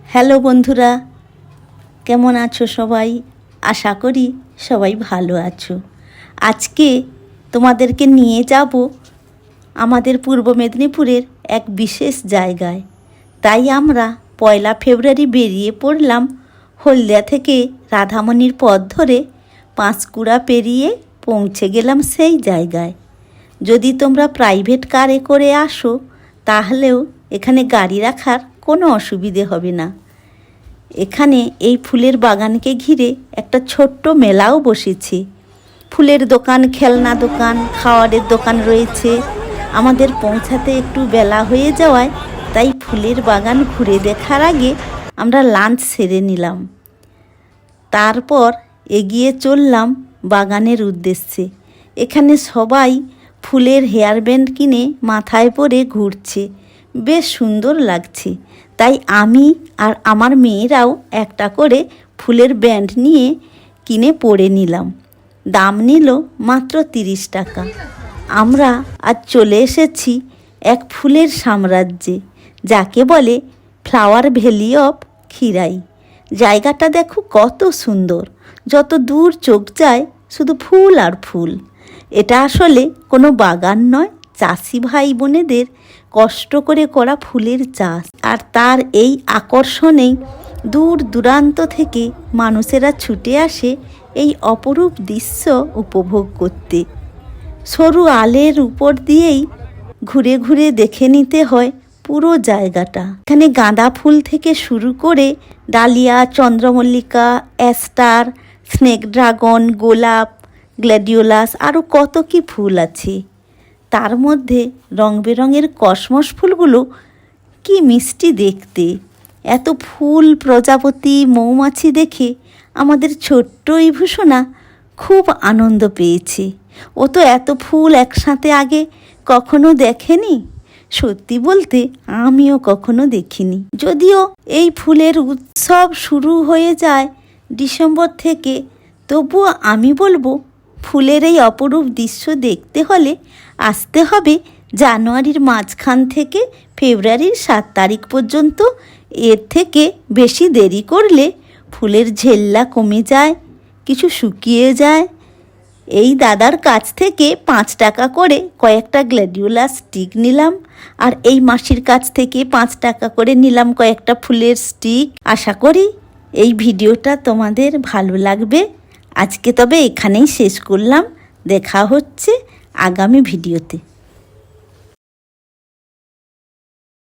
Hello বন্ধুরা, কেমন আছো সবাই? আশা করি সবাই ভালো আছো। আজকে তোমাদেরকে নিয়ে যাব আমাদের পূর্ব মেদিনীপুরের এক বিশেষ জায়গায়। তাই আমরা 1 ফেব্রুয়ারি বেরিয়ে পড়লাম হলদিয়া থেকে রাধামণির পথ ধরে পাঁশকুড়া পেরিয়ে পৌঁছে গেলাম সেই জায়গায়। যদি তোমরা প্রাইভেট কারে করে আসো তাহলেও এখানে গাড়ি রাখার কোনো অসুবিধে হবে না। এখানে এই ফুলের বাগানকে ঘিরে একটা ছোট্ট মেলাও বসেছে। ফুলের দোকান, খেলনা দোকান, খাওয়ারের দোকান রয়েছে। আমাদের পৌঁছাতে একটু বেলা হয়ে যাওয়ায় তাই ফুলের বাগান ঘুরে দেখার আগে আমরা লাঞ্চ সেরে নিলাম। তারপর এগিয়ে চললাম বাগানের উদ্দেশ্যে। এখানে সবাই ফুলের হেয়ার ব্যান্ড কিনে মাথায় পরে ঘুরছে, বেশ সুন্দর লাগছে। তাই আমি আর আমার মেয়েরাও একটা করে ফুলের ব্যান্ড নিয়ে কিনে পরে নিলাম। দাম নিল মাত্র 30 টাকা। আমরা আজ চলে এসেছি এক ফুলের সাম্রাজ্যে, যাকে বলে ফ্লাওয়ার ভ্যালি অফ খিরাই। জায়গাটা দেখো কত সুন্দর, যত দূর চোখ যায় শুধু ফুল আর ফুল। এটা আসলে কোনো বাগান নয়, চাষি ভাই বোনেদের কষ্ট করে করা ফুলের চাষ। আর তার এই আকর্ষণেই দূর দূরান্ত থেকে মানুষেরা ছুটে আসে এই অপরূপ দৃশ্য উপভোগ করতে। সরু আলের উপর দিয়েই ঘুরে ঘুরে দেখে নিতে হয় পুরো জায়গাটা। এখানে গাঁদা ফুল থেকে শুরু করে ডালিয়া, চন্দ্রমল্লিকা, অ্যাস্টার, স্নেক ড্রাগন, গোলাপ, গ্ল্যাডিওলাস, আরও কত কি ফুল আছে। তার মধ্যে রং বেরঙের কসমস ফুলগুলো কি মিষ্টি দেখতে। এত ফুল, প্রজাপতি, মৌমাছি দেখে আমাদের ছোট্ট এই ভূষণা খুব আনন্দ পেয়েছে। ও তো এত ফুল একসাথে আগে কখনো দেখেনি। সত্যি বলতে আমিও কখনো দেখিনি। যদিও এই ফুলের উৎসব শুরু হয়ে যায় ডিসেম্বর থেকে, তবুও আমি বলবো ফুলের এই অপরূপ দৃশ্য দেখতে হলে আসতে হবে জানুয়ারির মাঝখান থেকে ফেব্রুয়ারির 7 তারিখ পর্যন্ত। এর থেকে বেশি দেরি করলে ফুলের ঝেল্লা কমে যায়, কিছু শুকিয়ে যায়। এই দাদার কাছ থেকে 5 টাকা করে কয়েকটা গ্ল্যাডিওলাস স্টিক নিলাম, আর এই মাসির কাছ থেকে 5 টাকা করে নিলাম কয়েকটা ফুলের স্টিক। আশা করি এই ভিডিওটা তোমাদের ভালো লাগবে। আজকে তবে এখানেই শেষ করলাম। দেখা হচ্ছে আগামী ভিডিওতে।